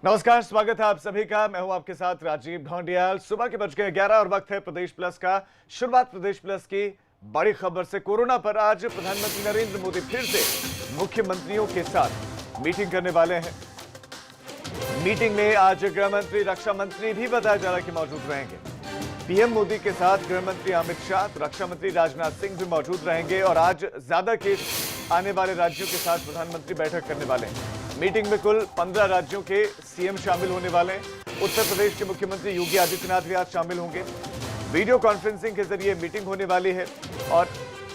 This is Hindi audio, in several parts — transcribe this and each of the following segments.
नमस्कार, स्वागत है आप सभी का। मैं हूं आपके साथ राजीव ढोंडियाल। सुबह के बज गए 11 और वक्त है प्रदेश प्लस का। शुरुआत प्रदेश प्लस की बड़ी खबर से। कोरोना पर आज प्रधानमंत्री नरेंद्र मोदी फिर से मुख्यमंत्रियों के साथ मीटिंग करने वाले हैं। मीटिंग में आज गृह मंत्री, रक्षा मंत्री भी बताया जा रहा है कि मौजूद रहेंगे। पीएम मोदी के साथ गृह मंत्री अमित शाह, रक्षा मंत्री राजनाथ सिंह भी मौजूद रहेंगे और आज ज्यादा केस आने वाले राज्यों के साथ प्रधानमंत्री बैठक करने वाले हैं। मीटिंग में कुल 15 राज्यों के सीएम शामिल होने वाले हैं। उत्तर प्रदेश के मुख्यमंत्री योगी आदित्यनाथ भी आज शामिल होंगे। वीडियो कॉन्फ्रेंसिंग के जरिए मीटिंग होने वाली है और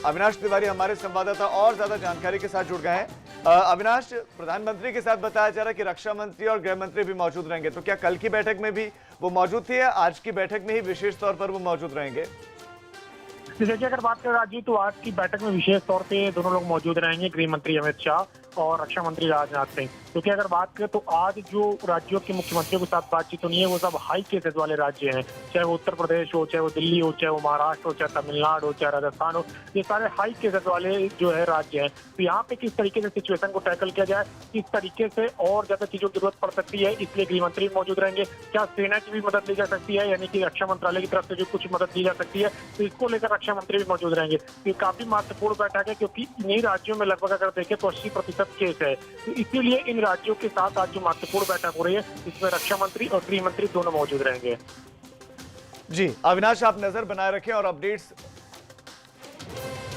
अविनाश तिवारी हमारे संवाददाता और ज्यादा जानकारी के साथ जुड़ गए हैं। अविनाश, प्रधानमंत्री के साथ बताया जा रहा है कि रक्षा मंत्री और गृह मंत्री भी मौजूद रहेंगे, तो क्या कल की बैठक में भी वो मौजूद थे या आज की बैठक में ही विशेष तौर पर वो मौजूद रहेंगे? देखिए, अगर बात करें राजीव, तो आज की बैठक में विशेष तौर पे दोनों लोग मौजूद रहेंगे, गृह मंत्री अमित शाह और रक्षा मंत्री राजनाथ सिंह। क्योंकि अगर बात करें तो आज जो राज्यों के मुख्यमंत्रियों के साथ बातचीत होनी है वो सब हाई केसेस वाले राज्य हैं, चाहे वो उत्तर प्रदेश हो, चाहे वो दिल्ली हो, चाहे वो महाराष्ट्र हो, चाहे तमिलनाडु हो, चाहे राजस्थान हो। ये सारे हाई केसेस वाले जो है राज्य हैं। तो यहाँ पे किस तरीके से सिचुएशन को टैकल किया जाए, किस तरीके से और ज्यादा चीजों की जरूरत पड़ सकती है, इसलिए गृह मंत्री मौजूद रहेंगे। क्या सेना की भी मदद ली जा सकती है, यानी कि रक्षा मंत्रालय की तरफ से जो कुछ मदद दी जा सकती है, तो इसको लेकर रक्षा मंत्री भी मौजूद रहेंगे। ये काफी महत्वपूर्ण बैठक है क्योंकि इन्हीं राज्यों में लगभग अगर देखें तो 80% केस है। तो इसीलिए इन राज्यों के साथ आज जो महत्वपूर्ण बैठक हो रही है इसमें रक्षा मंत्री और गृह मंत्री दोनों मौजूद रहेंगे। जी अविनाश, आप नजर बनाए रखें और अपडेट्स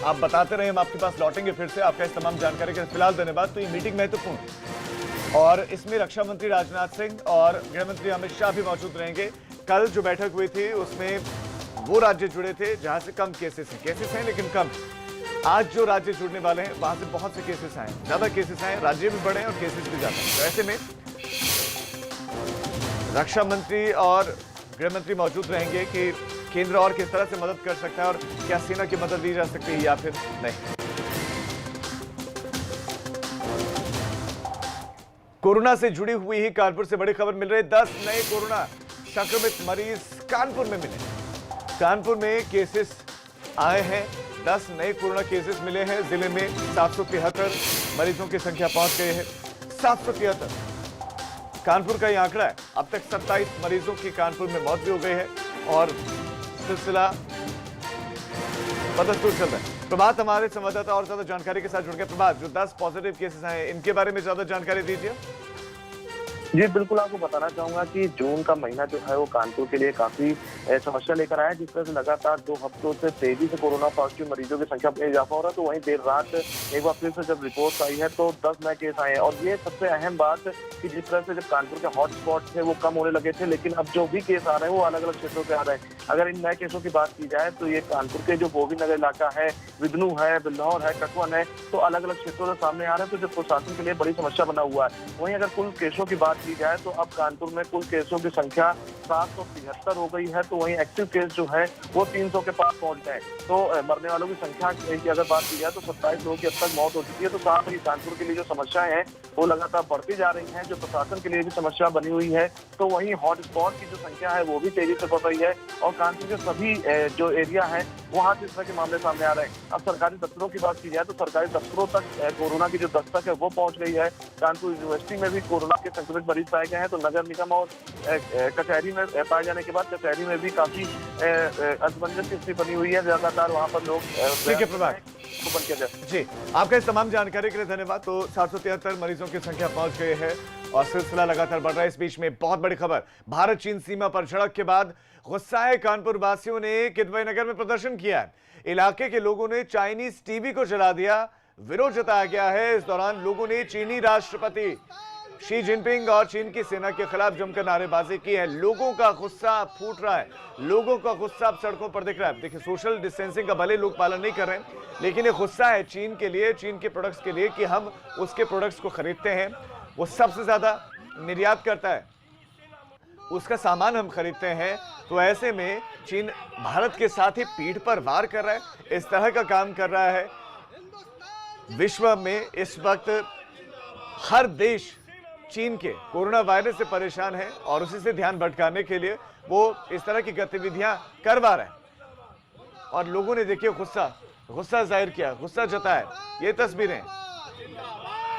आप बताते रहे, हम आपके पास लौटेंगे फिर से आपका इस तमाम जानकारी के फिलहाल धन्यवाद। तो ये मीटिंग महत्वपूर्ण और इसमें रक्षा मंत्री राजनाथ सिंह और गृह मंत्री अमित शाह भी मौजूद रहेंगे। कल जो बैठक हुई थी उसमें वो राज्य जुड़े थे जहां से कम केसेस हैं लेकिन कम। आज जो राज्य जुड़ने वाले हैं वहां से बहुत से केसेस आए, ज्यादा केसेस आए, राज्य भी बढ़े और केसेस भी ज्यादा। तो ऐसे में रक्षा मंत्री और गृह मंत्री मौजूद रहेंगे कि केंद्र और किस तरह से मदद कर सकता है और क्या सेना की मदद ली जा सकती है या फिर नहीं। कोरोना से जुड़ी हुई ही कानपुर से बड़ी खबर मिल रही है। 10 नए कोरोना संक्रमित मरीज कानपुर में मिले। कानपुर में केसेस आए हैं, 10 नए कोरोना केसेस मिले हैं। जिले में 773 मरीजों की संख्या पहुंच गई है। 773 कानपुर का ये आंकड़ा है। अब तक 27 मरीजों की कानपुर में मौत भी हो गई है और सिलसिला बदस्तूर चल रहा है। प्रभात हमारे संवाददाता और ज्यादा जानकारी के साथ जुड़ गए। प्रभात, जो 10 पॉजिटिव केसेस आए इनके बारे में ज्यादा जानकारी दीजिए। जी बिल्कुल, आपको बताना चाहूंगा कि जून का महीना जो है वो कानपुर के लिए काफी समस्या लेकर आया है, जिस तरह से लगातार 2 हफ्तों से तेजी से कोरोना पॉजिटिव मरीजों की संख्या में इजाफा हो रहा है। तो वहीं देर रात एक बार फिर से जब रिपोर्ट आई है तो 10 नए केस आए हैं। और ये सबसे अहम बात कि जिस तरह से जब कानपुर के हॉटस्पॉट थे वो कम होने लगे थे, लेकिन अब जो भी केस आ रहे हैं वो अलग अलग क्षेत्रों से आ रहे हैं। अगर इन नए केसों की बात की जाए तो ये कानपुर के जो गोविंद नगर इलाका है, विदनू है, बिल्लौर है, कटवन है, तो अलग अलग क्षेत्रों से सामने आ रहे हैं। तो जो प्रशासन के लिए बड़ी समस्या बना हुआ है। वहीं अगर कुल केसों की बात की जाए तो अब कानपुर में कुल केसों की संख्या 773 हो गई है। तो वहीं एक्टिव केस जो है वो 300 के पास पहुंच गए। तो मरने वालों की संख्या की अगर बात की जाए तो 27 लोगों की अब तक मौत हो चुकी है। तो साथ ही कानपुर के लिए जो समस्याएं हैं वो लगातार बढ़ती जा रही हैं, जो प्रशासन के लिए भी समस्या बनी हुई है। तो वहीं हॉटस्पॉट की जो संख्या है वो भी तेजी से बढ़ रही है और कानपुर के सभी जो एरिया है वहाँ से इस तरह के मामले सामने आ रहे हैं। अब सरकारी दफ्तरों की बात की जाए तो सरकारी दफ्तरों तक कोरोना की जो दस्तक है वो पहुंच गई है। कानपुर यूनिवर्सिटी में भी कोरोना के संक्रमित मरीज पाए गए हैं। तो नगर निगम और कचहरी में पाए जाने के बाद कचहरी में भी काफी असमंजस की स्थिति बनी हुई है। लगातार वहाँ पर लोग ठीक है प्रभात, जी आपका इस तमाम जानकारी के लिए धन्यवाद। तो 773 मरीजों की संख्या पहुंच गई है और सिलसिला लगातार बढ़ रहा है। इस बीच में बहुत बड़ी खबर, भारत चीन सीमा पर झड़प के बाद गुस्साए कानपुर वासियों ने किदवई नगर में प्रदर्शन किया है। इलाके के लोगों ने चाइनीज टीवी को जला दिया, विरोध जताया गया है। इस दौरान लोगों ने चीनी राष्ट्रपति शी जिनपिंग और चीन की सेना के खिलाफ जमकर नारेबाजी की है। लोगों का गुस्सा फूट रहा है, लोगों का गुस्सा अब सड़कों पर दिख रहा है। देखिए, सोशल डिस्टेंसिंग का भले लोग पालन नहीं कर रहे हैं, लेकिन ये गुस्सा है चीन के लिए, चीन के प्रोडक्ट्स के लिए कि हम उसके प्रोडक्ट्स को खरीदते हैं। वो सबसे ज्यादा निर्यात करता है, उसका सामान हम खरीदते हैं। तो ऐसे में चीन भारत के साथ ही पीठ पर वार कर रहा है, इस तरह का काम कर रहा है। विश्व में इस वक्त हर देश चीन के कोरोना वायरस से परेशान है और उसी से ध्यान भटकाने के लिए वो इस तरह की गतिविधियां करवा रहे हैं। और लोगों ने देखिए गुस्सा जाहिर किया, गुस्सा जताया। ये तस्वीरें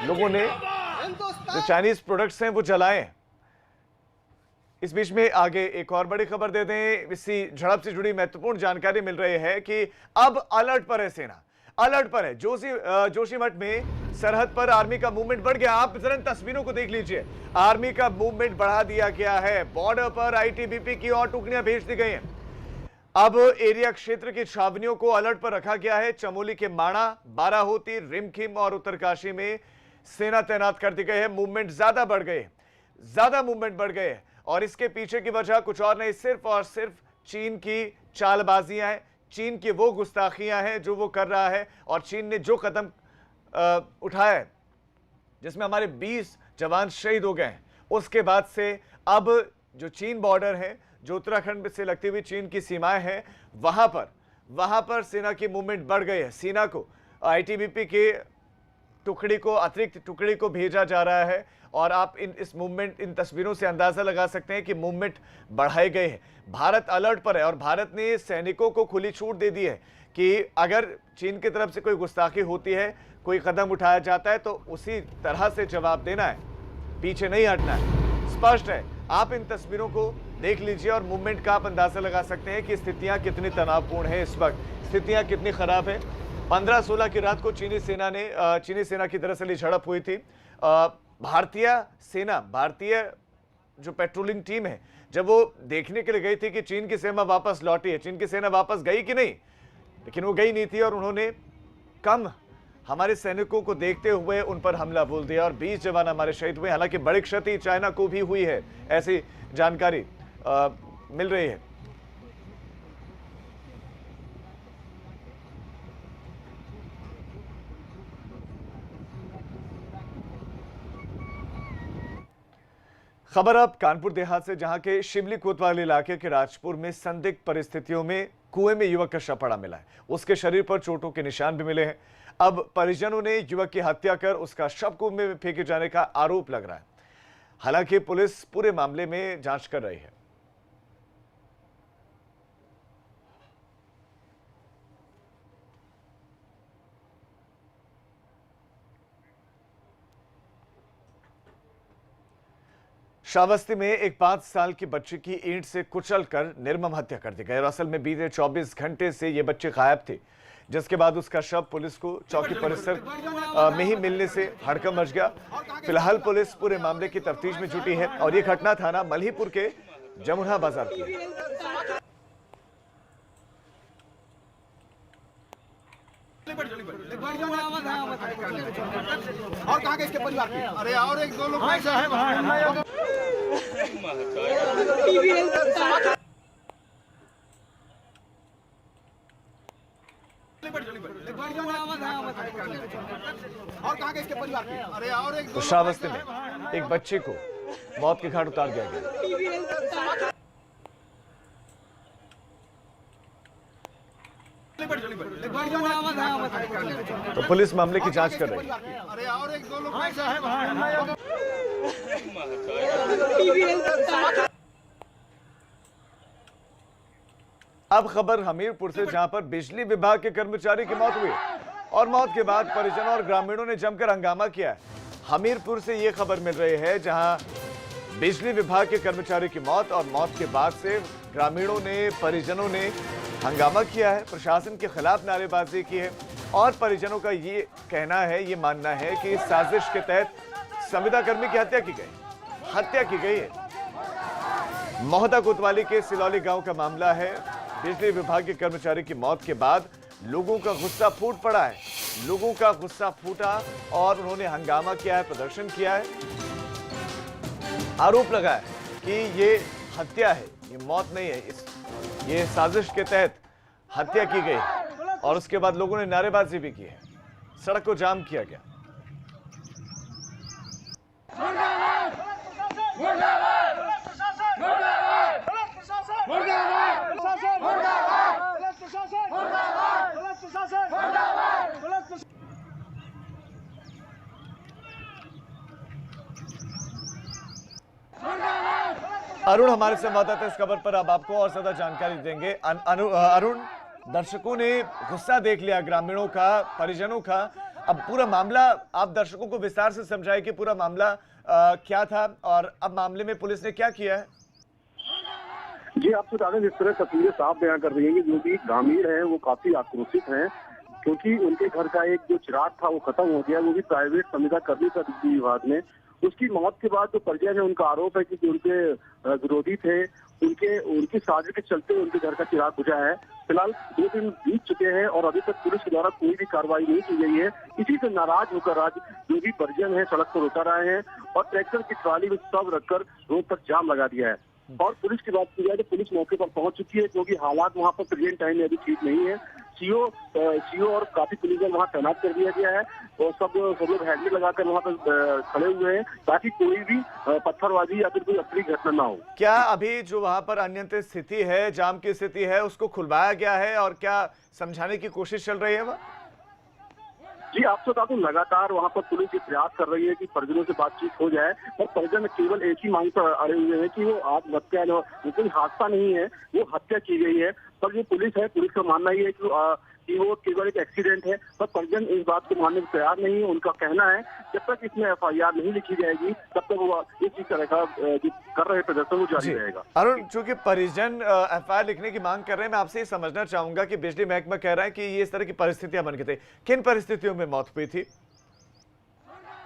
लोगों ने जो चाइनीज प्रोडक्ट्स हैं वो जलाए। इस बीच में आगे एक और बड़ी खबर दे दें। इसी झड़प से जुड़ी महत्वपूर्ण जानकारी मिल रही है कि अब अलर्ट पर है सेना, अलर्ट पर है। जोशीमठ में सरहद पर आर्मी का मूवमेंट बढ़ गया। आप जरा तस्वीरों को देख लीजिए, आर्मी का मूवमेंट बढ़ा दिया गया है। बॉर्डर पर आईटीबीपी की और टुकड़ियां भेज दी गई हैं। अब एरिया क्षेत्र की छावनियों को अलर्ट पर रखा गया है। चमोली के माणा, बाराहोती, रिमखिम और उत्तरकाशी में सेना तैनात कर दी गई है। मूवमेंट ज्यादा बढ़ गए, ज्यादा मूवमेंट बढ़ गए और इसके पीछे की वजह कुछ और नहीं, सिर्फ और सिर्फ चीन की चालबाजियां हैं, चीन की वो गुस्ताखियां हैं जो वो कर रहा है और चीन ने जो कदम उठाया है जिसमें हमारे 20 जवान शहीद हो गए हैं, उसके बाद से अब जो चीन बॉर्डर है, जो उत्तराखंड से लगती हुई चीन की सीमाएं हैं, वहां पर सेना की मूवमेंट बढ़ गई है। सेना को आईटीबीपी के टुकड़ी को, अतिरिक्त टुकड़ी को भेजा जा रहा है और आप इन तस्वीरों से अंदाजा लगा सकते हैं कि मूवमेंट बढ़ाई गई है। भारत अलर्ट पर है और भारत ने सैनिकों को खुली छूट दे दी है कि अगर चीन की तरफ से कोई गुस्ताखी होती है, कोई कदम उठाया जाता है तो उसी तरह से जवाब देना है, पीछे नहीं हटना है। स्पष्ट है, आप इन तस्वीरों को देख लीजिए और मूवमेंट का आप अंदाजा लगा सकते हैं कि स्थितियां कितनी तनावपूर्ण है, इस वक्त स्थितियां कितनी खराब है। 15-16 की रात को चीनी सेना की दरअसल झड़प हुई थी। भारतीय जो पेट्रोलिंग टीम है, जब वो देखने के लिए गई थी कि चीन की सेना वापस लौटी है, चीन की सेना वापस गई कि नहीं, लेकिन वो गई नहीं थी और उन्होंने कम हमारे सैनिकों को देखते हुए उन पर हमला बोल दिया और 20 जवान हमारे शहीद हुए। हालांकि बड़ी क्षति चाइना को भी हुई है, ऐसी जानकारी मिल रही है। खबर अब कानपुर देहात से, जहां के शिमली कोतवाली इलाके के राजपुर में संदिग्ध परिस्थितियों में कुएं में युवक का शव पड़ा मिला है। उसके शरीर पर चोटों के निशान भी मिले हैं। अब परिजनों ने युवक की हत्या कर उसका शव कुएं में फेंके जाने का आरोप लग रहा है। हालांकि पुलिस पूरे मामले में जांच कर रही है। श्रावस्ती में एक 5 साल की बच्ची की ईंट से कुचलकर निर्मम हत्या कर दी गई। असल में बीते 24 घंटे से ये बच्ची गायब थी, जिसके बाद उसका शव पुलिस को चौकी परिसर में ही मिलने से हड़कंप मच गया। फिलहाल पुलिस पूरे मामले की तफ्तीश में जुटी है और ये घटना थाना मल्हीपुर के जमुना बाजार की है। और कहाँ के इसके परिवार के? अरे और एक दो लोग ऐसा है वहाँ। और कहाँ के इसके परिवार के? अरे और एक तो श्रावस्ती में एक बच्चे को मौत के घाट उतार दिया गया। तो पुलिस मामले की जांच कर रही है। अरे और एक दो लोग ऐसा है वहाँ। अब खबर हमीरपुर से, जहां पर बिजली विभाग के कर्मचारी की मौत हुई और मौत के बाद परिजनों और ग्रामीणों ने जमकर हंगामा किया है। हमीरपुर से यह खबर मिल रही है, जहां बिजली विभाग के कर्मचारी की मौत और मौत के बाद से ग्रामीणों ने, परिजनों ने हंगामा किया है, प्रशासन के खिलाफ नारेबाजी की है और परिजनों का ये कहना है, ये मानना है कि इस साजिश के तहत संविदा कर्मी की हत्या की गई है। मोहदा कोतवाली के सिलौली गांव का मामला है। बिजली विभाग के कर्मचारी की मौत के बाद लोगों का गुस्सा फूट पड़ा है, लोगों का गुस्सा फूटा और उन्होंने हंगामा किया है, प्रदर्शन किया है, आरोप लगाया कि ये हत्या है, ये मौत नहीं है, ये साजिश के तहत हत्या की गई और उसके बाद लोगों ने नारेबाजी भी की है, सड़क को जाम किया गया। अरुण हमारे संवाददाता इस खबर पर अब आपको और ज्यादा जानकारी देंगे। अरुण, दर्शकों ने गुस्सा देख लिया, ग्रामीणों का, परिजनों का। अब पूरा मामला आप दर्शकों को विस्तार से समझाएं कि पूरा मामला क्या था और अब मामले में पुलिस ने क्या किया है। जी, आपसे बता दें, जिस तरह तस्वीरें साफ बयां कर रही हैं कि जो भी ग्रामीण हैं वो काफी आक्रोशित हैं, क्योंकि उनके घर का एक जो चिराग था वो खत्म हो गया, वो भी प्राइवेट संविदा कर्मी था बिजली विभाग में। उसकी मौत के बाद जो परिजन है उनका आरोप है कि जो उनके विरोधी थे, उनकी साजिश के चलते उनके घर का चिराग बुझा है। फिलहाल 2 दिन बीत चुके हैं और अभी तक पुलिस के द्वारा कोई भी कार्रवाई नहीं की गई है। इसी से नाराज होकर आज जो भी परिजन है सड़क पर उतर आए हैं और ट्रैक्टर की ट्राली में सब रखकर रोड पर जाम लगा दिया है। और पुलिस की बात की जाए तो पुलिस मौके पर पहुंच चुकी है, क्योंकि हालात वहां पर प्रेजेंट टाइम में अभी ठीक नहीं है। सीओ और काफी पुलिस वहां तैनात कर दिया गया है और सब लोग हेलमेट लगाकर वहां पर खड़े हुए हैं ताकि कोई भी पत्थरबाजी या फिर कोई अप्रिय घटना ना हो। क्या अभी जो वहां पर अनियंत्रित स्थिति है, जाम की स्थिति है, उसको खुलवाया गया है और क्या समझाने की कोशिश चल रही है वह? जी, आपसे बता दूं, लगातार वहां पर पुलिस ये प्रयास कर रही है कि परिजनों से बातचीत हो जाए और परिजन केवल एक ही मांग पर अड़े हुए हैं कि वो आत्महत्या, कोई हादसा नहीं है, वो हत्या की गई है। पर जो पुलिस है, पुलिस का मानना ये है कि वो केवल एक एक्सीडेंट है, पर परिजन इस बात को मानने को तैयार नहीं है। उनका कहना है जब तक इसमें FIR नहीं लिखी जाएगी तब तक वो इसी तरह का जो कर रहे प्रदर्शन वो जारी रहेगा। अरुण, चूंकि परिजन FIR लिखने की मांग कर रहे हैं, मैं आपसे ये समझना चाहूंगा कि बिजली महकमा कह रहा है कि ये इस तरह की परिस्थितियां बन गई थी, किन परिस्थितियों में मौत हुई थी?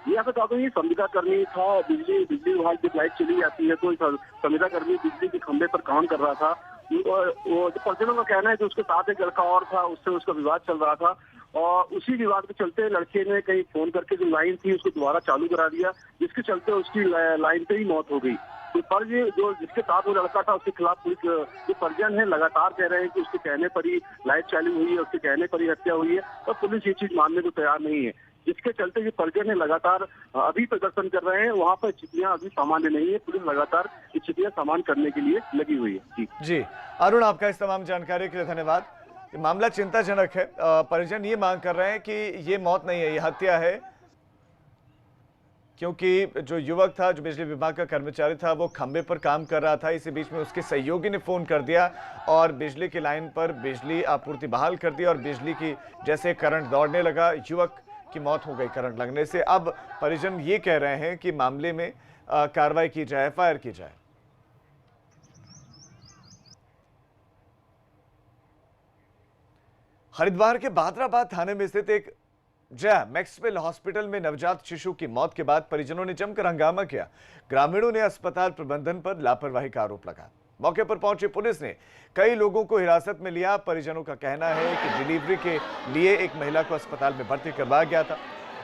ये आपको बता दूं, ये संविदा कर्मी था। बिजली विभाग की लाइट चली जाती है तो संविदा कर्मी बिजली के खंभे पर काम कर रहा था। वो परिजनों का कहना है कि उसके साथ एक लड़का और था, उससे उसका विवाद चल रहा था और उसी विवाद के चलते लड़के ने कहीं फोन करके जो लाइन थी उसको दोबारा चालू करा दिया, जिसके चलते उसकी लाइन पे ही मौत हो गई। तो पर ये जो जिसके साथ वो लड़का था उसके खिलाफ पुलिस जो परिजन है लगातार कह रहे हैं कि उसके कहने पर ही लाइट चालू हुई है, उसके कहने पर ही हत्या हुई है, और पुलिस ये चीज मानने को तैयार नहीं है, जिसके चलते ये परिजन है लगातार अभी प्रदर्शन कर रहे हैं। वहां पर स्थितियां अभी सामान्य नहीं है, पुलिस लगातार स्थितियां सामान्य करने के लिए लगी हुई है। जी अरुण, आपका इस तमाम जानकारी के लिए धन्यवाद। ये मामला चिंताजनक है। परिजन ये मांग कर रहे हैं कि ये मौत नहीं है, ये हत्या है, क्योंकि जो युवक था, जो बिजली विभाग का कर्मचारी था, वो खंबे पर काम कर रहा था। इसी बीच में उसके सहयोगी ने फोन कर दिया और बिजली की लाइन पर बिजली आपूर्ति बहाल कर दी और बिजली की जैसे करंट दौड़ने लगा, युवक की मौत हो गई करंट लगने से। अब परिजन ये कह रहे हैं कि मामले में कार्रवाई की जाए, FIR की जाए। हरिद्वार के बादराबाद थाने में स्थित एक जया मैक्सवेल हॉस्पिटल में नवजात शिशु की मौत के बाद परिजनों ने जमकर हंगामा किया। ग्रामीणों ने अस्पताल प्रबंधन पर लापरवाही का आरोप लगाया। मौके पर पहुंची पुलिस ने कई लोगों को हिरासत में लिया। परिजनों का कहना है कि डिलीवरी के लिए एक महिला को अस्पताल में भर्ती करवाया गया था।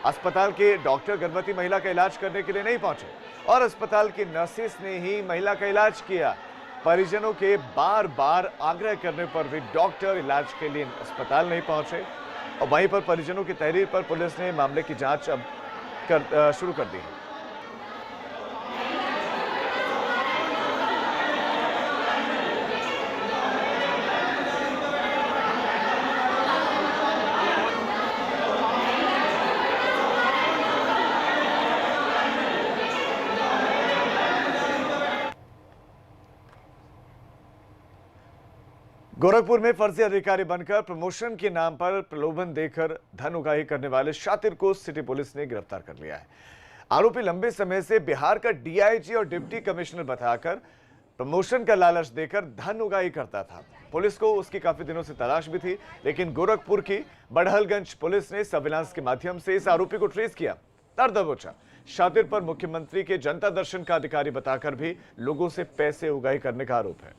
अस्पताल के डॉक्टर गर्भवती महिला का इलाज करने के लिए नहीं पहुंचे और अस्पताल की नर्सेस ने ही महिला का इलाज किया। परिजनों के बार बार आग्रह करने पर भी डॉक्टर इलाज के लिए अस्पताल नहीं पहुंचे और वहीं पर परिजनों की तहरीर पर पुलिस ने मामले की जांच अब शुरू कर दी है। गोरखपुर में फर्जी अधिकारी बनकर प्रमोशन के नाम पर प्रलोभन देकर धन उगाही करने वाले शातिर को सिटी पुलिस ने गिरफ्तार कर लिया है। आरोपी लंबे समय से बिहार का DIG और डिप्टी कमिश्नर बताकर प्रमोशन का लालच देकर धन उगाही करता था। पुलिस को उसकी काफी दिनों से तलाश भी थी, लेकिन गोरखपुर की बड़हलगंज पुलिस ने सर्विलांस के माध्यम से इस आरोपी को ट्रेस किया। तर दबोचा शातिर पर मुख्यमंत्री के जनता दर्शन का अधिकारी बताकर भी लोगों से पैसे उगाही करने का आरोप है।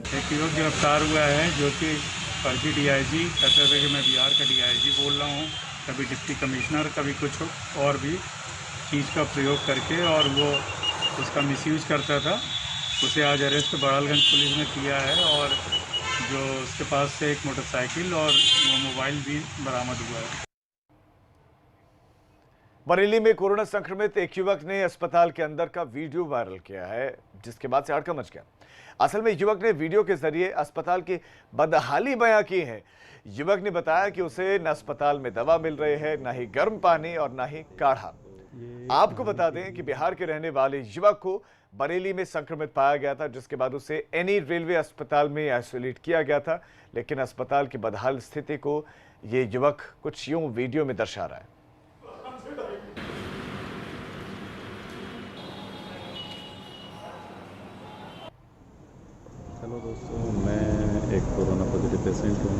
एक युवक गिरफ्तार हुआ है जो कि फर्जी DIG कहते थे कि मैं बिहार का DIG बोल रहा हूँ, कभी डिप्टी कमिश्नर, कभी कुछ और भी चीज़ का प्रयोग करके और वो उसका मिसयूज करता था। उसे आज अरेस्ट बड़हलगंज पुलिस ने किया है और जो उसके पास से एक मोटरसाइकिल और वो मोबाइल भी बरामद हुआ है। बरेली में कोरोना संक्रमित एक युवक ने अस्पताल के अंदर का वीडियो वायरल किया है, जिसके बाद से हड़कंप मच गया। असल में युवक ने वीडियो के जरिए अस्पताल की बदहाली बयां की है। युवक ने बताया कि उसे न अस्पताल में दवा मिल रही है, न ही गर्म पानी और न ही काढ़ा। आपको बता दें कि बिहार के रहने वाले युवक को बरेली में संक्रमित पाया गया था, जिसके बाद उसे एनी रेलवे अस्पताल में आइसोलेट किया गया था। लेकिन अस्पताल की बदहाल स्थिति को ये युवक कुछ यूं वीडियो में दर्शा रहा है। हेलो दोस्तों, मैं एक कोरोना पॉजिटिव पेशेंट हूँ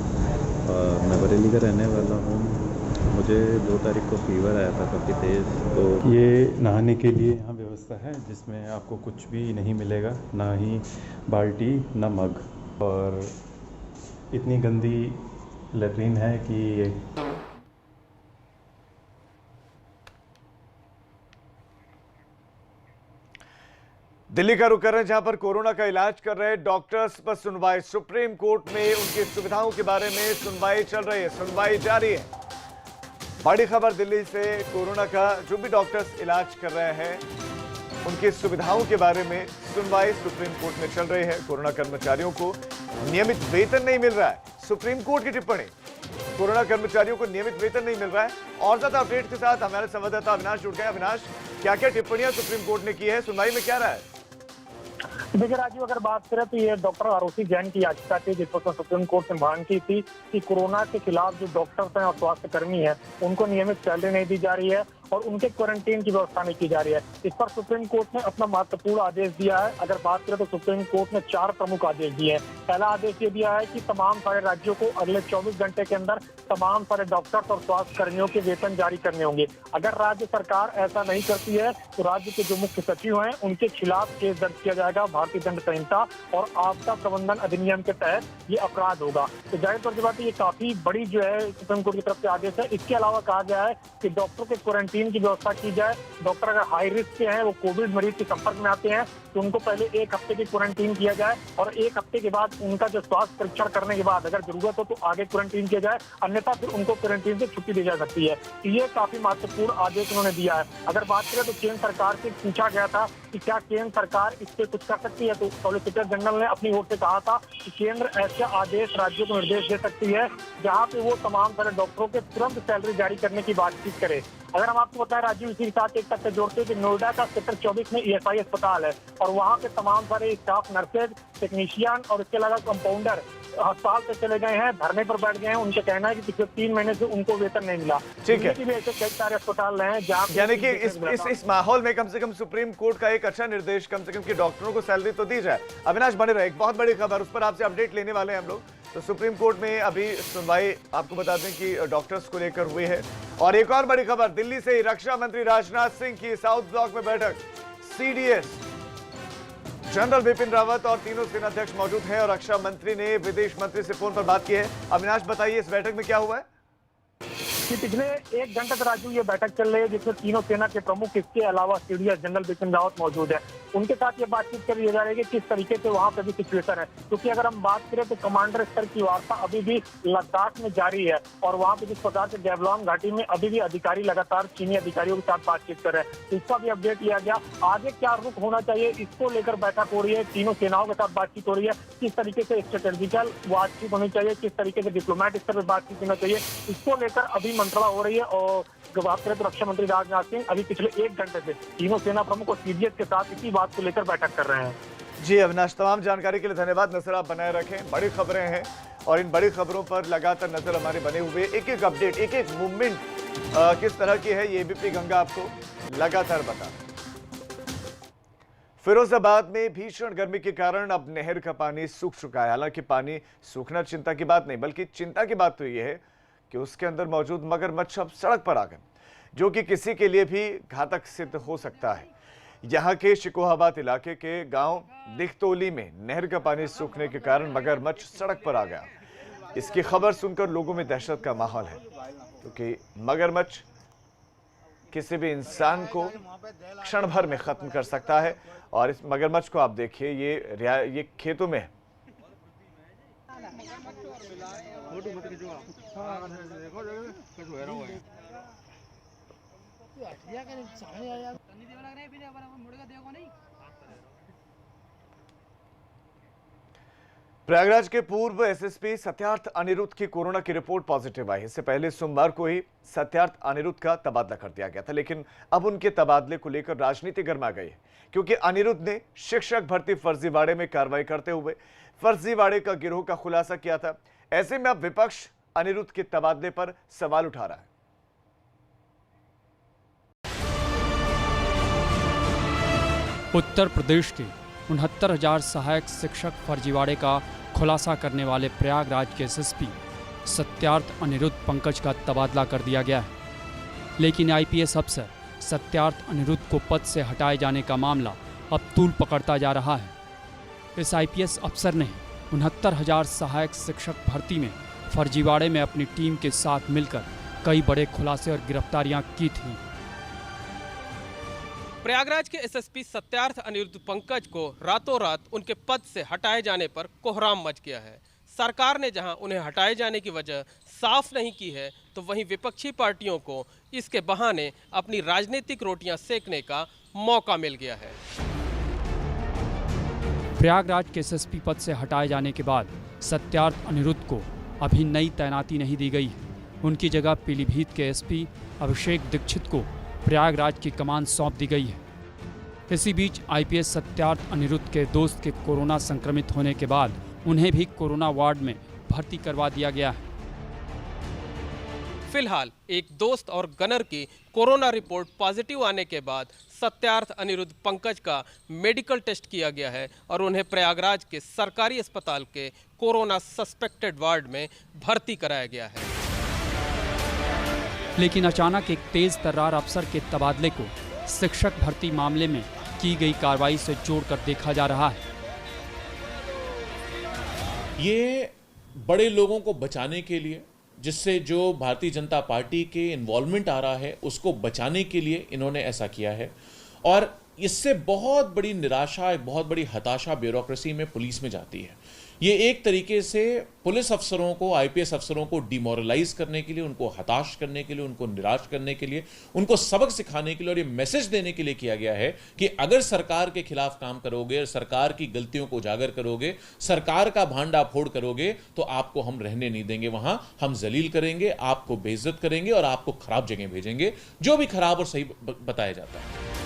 और मैं बरेली का रहने वाला हूँ। मुझे 2 तारीख को फीवर आया था काफ़ी तेज़। तो ये नहाने के लिए यहाँ व्यवस्था है जिसमें आपको कुछ भी नहीं मिलेगा, ना ही बाल्टी ना मग, और इतनी गंदी लेट्रिन है कि दिल्ली का रुख कर रहे हैं, जहां पर कोरोना का इलाज कर रहे डॉक्टर्स पर सुनवाई। सुप्रीम कोर्ट में उनकी सुविधाओं के बारे में सुनवाई चल रही है, सुनवाई जारी है। बड़ी खबर दिल्ली से, कोरोना का जो भी डॉक्टर्स इलाज कर रहे हैं उनकी सुविधाओं के बारे में सुनवाई सुप्रीम कोर्ट में चल रही है। कोरोना कर्मचारियों को नियमित वेतन नहीं मिल रहा है, सुप्रीम कोर्ट की टिप्पणी। कोरोना कर्मचारियों को नियमित वेतन नहीं मिल रहा है। और ज्यादा अपडेट के साथ हमारे संवाददाता अविनाश जुड़ गए। अविनाश, क्या क्या टिप्पणियां सुप्रीम कोर्ट ने की है, सुनवाई में क्या रहा है? देखिए राजीव, अगर बात करें तो ये डॉक्टर आरोसी जैन की याचिका थी, जिस पर सुप्रीम कोर्ट ने मांग की थी कि कोरोना के खिलाफ जो डॉक्टर्स हैं और स्वास्थ्य कर्मी हैं उनको नियमित सैलरी नहीं दी जा रही है और उनके क्वारंटीन की व्यवस्था नहीं की जा रही है। इस पर सुप्रीम कोर्ट ने अपना महत्वपूर्ण आदेश दिया है। अगर बात करें तो सुप्रीम कोर्ट ने 4 प्रमुख आदेश दिए हैं। पहला आदेश ये दिया है कि तमाम सारे राज्यों को अगले 24 घंटे के अंदर तमाम सारे डॉक्टर्स और स्वास्थ्य कर्मियों के वेतन जारी करने होंगे। अगर राज्य सरकार ऐसा नहीं करती है तो राज्य के जो मुख्य सचिव हैं उनके खिलाफ केस दर्ज किया जाएगा। भारतीय दंड संहिता और आपदा प्रबंधन अधिनियम के तहत ये अपराध होगा। तो जाहिर तौर पर बात ये काफी बड़ी जो है सुप्रीम कोर्ट की तरफ से आदेश है। इसके अलावा कहा गया है कि डॉक्टरों के क्वारंटीन की व्यवस्था की जाए। डॉक्टर अगर हाई रिस्क के हैं, वो कोविड मरीज के संपर्क में आते हैं, तो उनको पहले 1 हफ्ते की क्वारंटीन किया जाए और 1 हफ्ते के बाद उनका जो स्वास्थ्य परीक्षण करने के बाद अगर जरूरत हो तो आगे क्वारंटीन किया जाए, अन्यथा फिर उनको क्वारंटीन से छुट्टी दी जा सकती है। तो ये काफी महत्वपूर्ण आदेश उन्होंने दिया है। अगर बात करें तो केंद्र सरकार से पूछा गया था कि क्या केंद्र सरकार इस पे कुछ कर सकती है, तो सॉलिसिटर जनरल ने अपनी ओर से कहा था कि केंद्र ऐसे आदेश राज्यों को निर्देश दे सकती है जहां पे वो तमाम सारे डॉक्टरों के तुरंत सैलरी जारी करने की बातचीत करे। अगर हम आपको बताएं राजीव, इसी के साथ एक तथ्य जोड़ते हैं कि नोएडा का सेक्टर 24 में ESI अस्पताल है और वहां पे तमाम सारे स्टाफ, नर्सेज, टेक्नीशियन और इसके अलावा कंपाउंडर अस्पताल से चले गए हैं, धरने पर बैठ गए हैं। उनका कहना है कि पिछले 3 महीने से उनको वेतन नहीं मिला। ठीक है, भी ऐसे कई सारे अस्पताल हैं जहाँ यानी कि इस माहौल में कम से कम सुप्रीम कोर्ट का एक अच्छा निर्देश कम से कम कि डॉक्टरों को सैलरी तो दी जाए। अविनाश बने रहे, एक बहुत बड़ी खबर, उस पर आपसे अपडेट लेने वाले हैं हम लोग। तो सुप्रीम कोर्ट में अभी सुनवाई आपको बता दें कि डॉक्टर्स को लेकर हुई है। और एक और बड़ी खबर दिल्ली से ही, रक्षा मंत्री राजनाथ सिंह की साउथ ब्लॉक में बैठक। CDS जनरल बिपिन रावत और तीनों सेनाध्यक्ष मौजूद हैं और रक्षा मंत्री ने विदेश मंत्री से फोन पर बात की है। अविनाश बताइए, इस बैठक में क्या हुआ है? कि पिछले 1 घंटे तक राजू ये बैठक चल रही है जिसमें तीनों सेना के प्रमुख, इसके अलावा CDS जनरल बिपिन रावत मौजूद है। उनके साथ ये बातचीत कर जा रही है कि किस तरीके से वहाँ पे भी सिचुएशन है, क्योंकि अगर हम बात करें तो कमांडर स्तर की वार्ता अभी भी लद्दाख में जारी है और वहाँ पे जिस प्रकार से गैवलॉन घाटी में अभी भी अधिकारी लगातार चीनी अधिकारियों के साथ बातचीत कर रहे हैं, तो इसका भी अपडेट लिया गया। आगे क्या रुख होना चाहिए इसको लेकर बैठक हो रही है, तीनों सेनाओं के साथ बातचीत हो रही है, किस तरीके से स्ट्रेटेजिकल बातचीत होनी चाहिए, किस तरीके से डिप्लोमेटिक स्तर पर बातचीत होना चाहिए, इसको लेकर अभी मंत्रणा हो रही है। और बात करें तो रक्षा मंत्री राजनाथ सिंह अभी पिछले 1 घंटे से तीनों सेना प्रमुख और CDS के साथ इसी बात को लेकर बैठक कर रहे हैं। जी अविनाश, तमाम जानकारी के लिए धन्यवाद। नजर आप बनाए रखें, बड़ी खबरें हैं और इन बड़ी खबरों पर लगातार नजर हमारे बने हुए, एक एक अपडेट, एक एक मूवमेंट किस तरह की है, ये ABP गंगा आपको लगातार बता। फिरोजाबाद में भीषण गर्मी के कारण अब नहर का पानी सूख चुका है। हालांकि पानी सूखना चिंता की बात नहीं, बल्कि चिंता की बात तो यह है कि उसके अंदर मौजूद मगरमच्छ अब सड़क पर आ गए, जो कि किसी के लिए भी घातक सिद्ध हो सकता है। यहाँ के शिकोहाबाद इलाके के गांव दिखतोली में नहर का पानी सूखने के कारण मगरमच्छ सड़क पर आ गया। इसकी खबर सुनकर लोगों में दहशत का माहौल है, क्योंकि मगरमच्छ किसी भी इंसान को क्षण भर में खत्म कर सकता है। और इस मगरमच्छ को आप देखिए, ये खेतों में है। प्रयागराज के पूर्व एसएसपी सत्यार्थ अनिरुद्ध की कोरोना की रिपोर्ट पॉजिटिव आई। इससे पहले सोमवार को ही सत्यार्थ अनिरुद्ध का तबादला कर दिया गया था, लेकिन अब उनके तबादले को लेकर राजनीति गर्मा गई है, क्योंकि अनिरुद्ध ने शिक्षक भर्ती फर्जीवाड़े में कार्रवाई करते हुए फर्जीवाड़े का गिरोह का खुलासा किया था। ऐसे में अब विपक्ष अनिरुद्ध के तबादले पर सवाल उठा रहा है। उत्तर प्रदेश के 69,000 सहायक शिक्षक फर्जीवाड़े का खुलासा करने वाले प्रयागराज के एसएसपी सत्यार्थ अनिरुद्ध पंकज का तबादला कर दिया गया है, लेकिन आईपीएस अफसर सत्यार्थ अनिरुद्ध को पद से हटाए जाने का मामला अब तूल पकड़ता जा रहा है। इस आईपीएस अफसर ने 69,000 सहायक शिक्षक भर्ती में फर्जीवाड़े में अपनी टीम के साथ मिलकर कई बड़े खुलासे और गिरफ्तारियां की थीं। प्रयागराज के एसएसपी सत्यार्थ अनिरुद्ध पंकज को रातों रात उनके पद से हटाए जाने पर कोहराम मच गया है। सरकार ने जहां उन्हें हटाए जाने की वजह साफ नहीं की है, तो वहीं विपक्षी पार्टियों को इसके बहाने अपनी राजनीतिक रोटियां सेकने का मौका मिल गया है। प्रयागराज के एसएसपी पद से हटाए जाने के बाद सत्यार्थ अनिरुद्ध को अभी नई तैनाती नहीं दी गई है। उनकी जगह पीलीभीत के एसपी अभिषेक दीक्षित को प्रयागराज की कमान सौंप दी गई है। इसी बीच आईपीएस सत्यार्थ अनिरुद्ध के दोस्त के कोरोना संक्रमित होने के बाद उन्हें भी कोरोना वार्ड में भर्ती करवा दिया गया है। फिलहाल एक दोस्त और गनर की कोरोना रिपोर्ट पॉजिटिव आने के बाद सत्यार्थ अनिरुद्ध पंकज का मेडिकल टेस्ट किया गया है और उन्हें प्रयागराज के सरकारी अस्पताल के कोरोना सस्पेक्टेड वार्ड में भर्ती कराया गया है। लेकिन अचानक एक तेज तर्रार अफसर के तबादले को शिक्षक भर्ती मामले में की गई कार्रवाई से जोड़कर देखा जा रहा है। ये बड़े लोगों को बचाने के लिए, जिससे जो भारतीय जनता पार्टी के इन्वॉल्वमेंट आ रहा है उसको बचाने के लिए इन्होंने ऐसा किया है, और इससे बहुत बड़ी निराशा, एक बहुत बड़ी हताशा ब्यूरोक्रेसी में, पुलिस में जाती है। ये एक तरीके से पुलिस अफसरों को, आईपीएस अफसरों को डिमोरलाइज करने के लिए, उनको हताश करने के लिए, उनको निराश करने के लिए, उनको सबक सिखाने के लिए और ये मैसेज देने के लिए किया गया है कि अगर सरकार के खिलाफ काम करोगे, सरकार की गलतियों को उजागर करोगे, सरकार का भांडा फोड़ करोगे, तो आपको हम रहने नहीं देंगे, वहां हम जलील करेंगे, आपको बेइज्जत करेंगे और आपको खराब जगह भेजेंगे, जो भी खराब और सही बताया जाता है।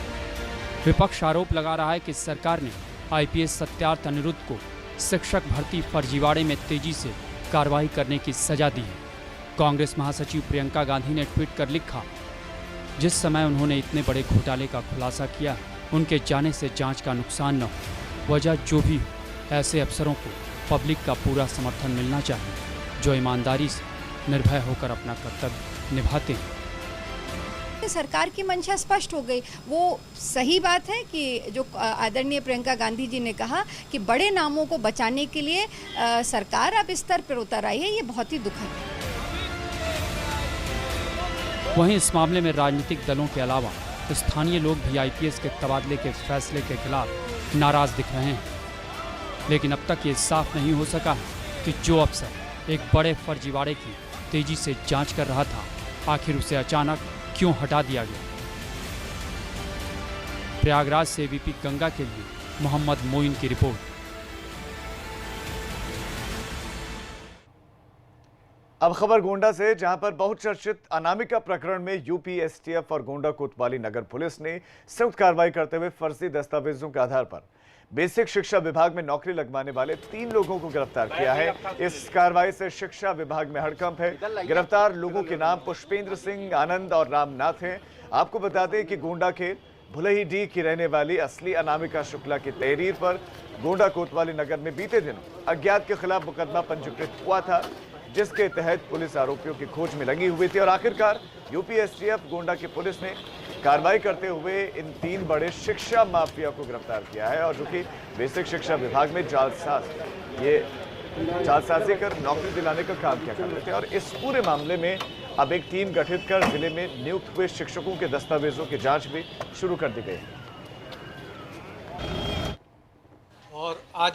विपक्ष आरोप लगा रहा है कि सरकार ने आईपीएस सत्यार्थ अनिरुद्ध को शिक्षक भर्ती फर्जीवाड़े में तेजी से कार्रवाई करने की सजा दी है। कांग्रेस महासचिव प्रियंका गांधी ने ट्वीट कर लिखा, जिस समय उन्होंने इतने बड़े घोटाले का खुलासा किया, उनके जाने से जांच का नुकसान न हो। वजह जो भी हो, ऐसे अफसरों को पब्लिक का पूरा समर्थन मिलना चाहिए, जो ईमानदारी से निर्भय होकर अपना कर्तव्य निभाते हैं। सरकार की मंशा स्पष्ट हो गई। वो सही बात है कि जो आदरणीय प्रियंका गांधी जी ने कहा कि बड़े नामों को बचाने के लिए सरकार अब इस स्तर पर उतर आई है, ये बहुत ही दुखद है। वहीं इस मामले में राजनीतिक दलों के अलावा स्थानीय लोग भी आईपीएस के तबादले के फैसले के खिलाफ नाराज दिख रहे हैं, लेकिन अब तक ये साफ नहीं हो सका है कि जो अफसर एक बड़े फर्जीवाड़े की तेजी से जांच कर रहा था, आखिर उसे अचानक क्यों हटा दिया गया। प्रयागराज से एबीपी गंगा के लिए मोहम्मद मोइन की रिपोर्ट। अब खबर गोंडा से, जहां पर बहुचर्चित अनामिका प्रकरण में यूपी एसटीएफ और गोंडा कोतवाली नगर पुलिस ने संयुक्त कार्रवाई करते हुए फर्जी दस्तावेजों के आधार पर बेसिक शिक्षा विभाग में नौकरी लगवाने वाले 3 लोगों को गिरफ्तार किया है। इस कार्रवाई से शिक्षा विभाग में हड़कंप है। गिरफ्तार लोगों के नाम पुष्पेंद्र सिंह, आनंद और रामनाथ हैं। आपको बता दें कि गोंडा के भुलहीडीह की रहने वाली असली अनामिका शुक्ला की तहरीर पर गोंडा कोतवाली नगर में बीते दिनों अज्ञात के खिलाफ मुकदमा पंजीकृत हुआ था, जिसके तहत पुलिस आरोपियों की खोज में लगी हुई थी और आखिरकार यूपी एसटीएफ गोंडा की पुलिस ने कार्रवाई करते हुए इन 3 बड़े शिक्षा माफिया को गिरफ्तार किया है, और जो कि बेसिक शिक्षा विभाग में जालसाजी कर नौकरी दिलाने का काम किया करते थे। और इस पूरे मामले में अब एक टीम गठित कर जिले में नियुक्त हुए शिक्षकों के दस्तावेजों की जांच भी शुरू कर दी गई है। और आज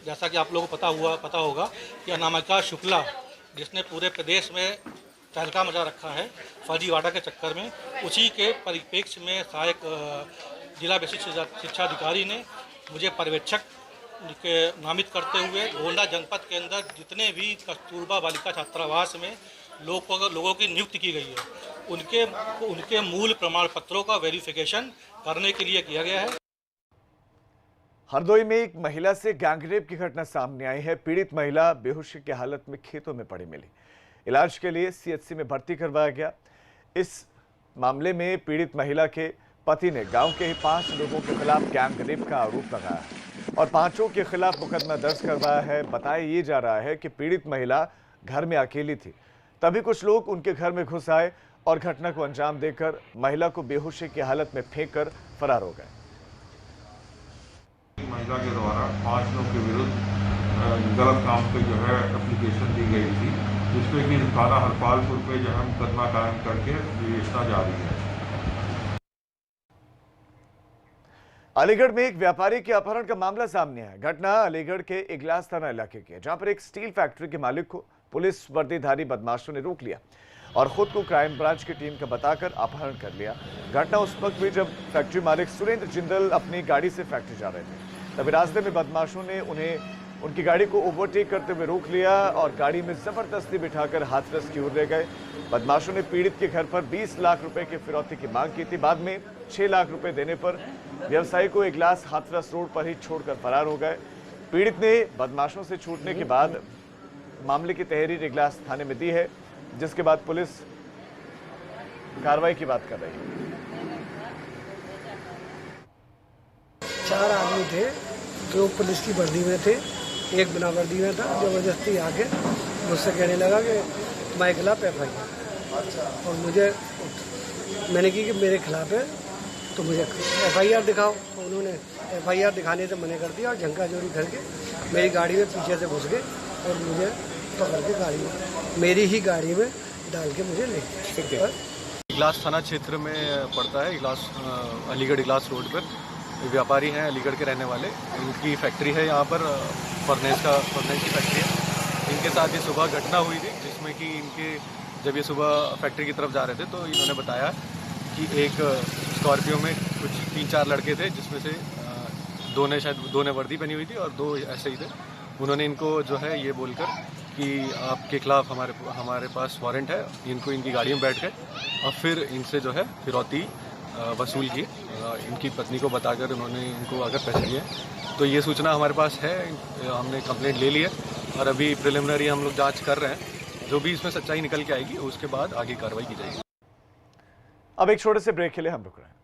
जैसा कि आप लोगों को पता होगा कि अनामिका शुक्ला, जिसने पूरे प्रदेश में तहलका मचा रखा है फर्जीवाड़ा के चक्कर में, उसी के परिप्रेक्ष्य में सहायक जिला बेसिक शिक्षा अधिकारी ने मुझे पर्यवेक्षक के नामित करते हुए गोंडा जनपद के अंदर जितने भी कस्तूरबा बालिका छात्रावास में लोगों की नियुक्ति की गई है उनके मूल प्रमाण पत्रों का वेरिफिकेशन करने के लिए किया गया है। हरदोई में एक महिला से गैंगरेप की घटना सामने आई है। पीड़ित महिला बेहोशी की हालत में खेतों में पड़ी मिली। इलाज के लिए सीएचसी में भर्ती करवाया गया। इस मामले में पीड़ित महिला के पति ने गांव के ही 5 लोगों के खिलाफ गैंगरेप का आरोप लगाया है और 5 के खिलाफ मुकदमा दर्ज करवाया है। बताया ये जा रहा है कि पीड़ित महिला घर में अकेली थी, तभी कुछ लोग उनके घर में घुस आए और घटना को अंजाम देकर महिला को बेहोशी की हालत में फेंककर फरार हो गए। महिला के द्वारा 5 लोगों के विरुद्ध गलत काम पे जो है एप्लीकेशन दी गई थी, जिसपे कि थाना हरपालपुर पे जो है मुकदमा कायम करके विवेचना जारी है। अलीगढ़ में एक व्यापारी के अपहरण का मामला सामने आया। घटना अलीगढ़ के इगलास थाना इलाके की है, जहां पर एक स्टील फैक्ट्री के मालिक को पुलिस वर्दीधारी बदमाशों ने रोक लिया और खुद को क्राइम ब्रांच की टीम का बताकर अपहरण कर लिया। घटना उस वक्त हुई जब फैक्ट्री मालिक सुरेंद्र जिंदल अपनी गाड़ी से फैक्ट्री जा रहे थे। तभी रास्ते में बदमाशों ने उनकी गाड़ी को ओवरटेक करते हुए रोक लिया और गाड़ी में जबरदस्ती बिठाकर हाथरस की ओर ले गए। बदमाशों ने पीड़ित के घर पर 20 लाख रुपए की फिरौती की मांग की थी। बाद में 6 लाख रुपए देने पर व्यवसायी को इगलास हाथरस रोड पर ही छोड़कर फरार हो गए। पीड़ित ने बदमाशों से छूटने के बाद मामले की तहरीर इगलास थाने में दी है, जिसके बाद पुलिस कार्रवाई की बात कर रही है। 4 आदमी थे, 2 पुलिस की वर्दी में थे, एक बिना वर्दी में था। जबरदस्ती आके मुझसे कहने लगा कि मैं खिलाफ FIR, और मैंने की कि मेरे खिलाफ है तो मुझे FIR दिखाओ। तो उन्होंने FIR दिखाने से मना कर दिया और झंका चोरी करके मेरी गाड़ी में पीछे से घुस गए और मुझे पकड़ के गाड़ी में मेरी ही गाड़ी में डाल के मुझे ले गए। इगलास थाना क्षेत्र में पड़ता है। इगलास अलीगढ़ इगलास रोड पर व्यापारी हैं, अलीगढ़ के रहने वाले। इनकी फैक्ट्री है यहाँ पर, फर्नेस की फैक्ट्री है। इनके साथ ये सुबह घटना हुई थी, जिसमें कि जब ये सुबह फैक्ट्री की तरफ जा रहे थे तो इन्होंने बताया कि एक स्कॉर्पियो में कुछ 3-4 लड़के थे, जिसमें से 2 ने वर्दी पहनी हुई थी और 2 ऐसे ही थे। उन्होंने इनको जो है ये बोलकर कि आपके खिलाफ हमारे पास वारंट है, इनको इनकी गाड़ी में बैठ गए और फिर इनसे जो है फिरौती वसूल की। इनकी पत्नी को बताकर उन्होंने इनको अगर पैसे दिए। तो ये सूचना हमारे पास है, हमने कंप्लेंट ले ली है और अभी प्रिलिमिनरी हम लोग जांच कर रहे हैं। जो भी इसमें सच्चाई निकल के आएगी उसके बाद आगे कार्रवाई की जाएगी। अब एक छोटे से ब्रेक के लिए हम रुक रहे हैं।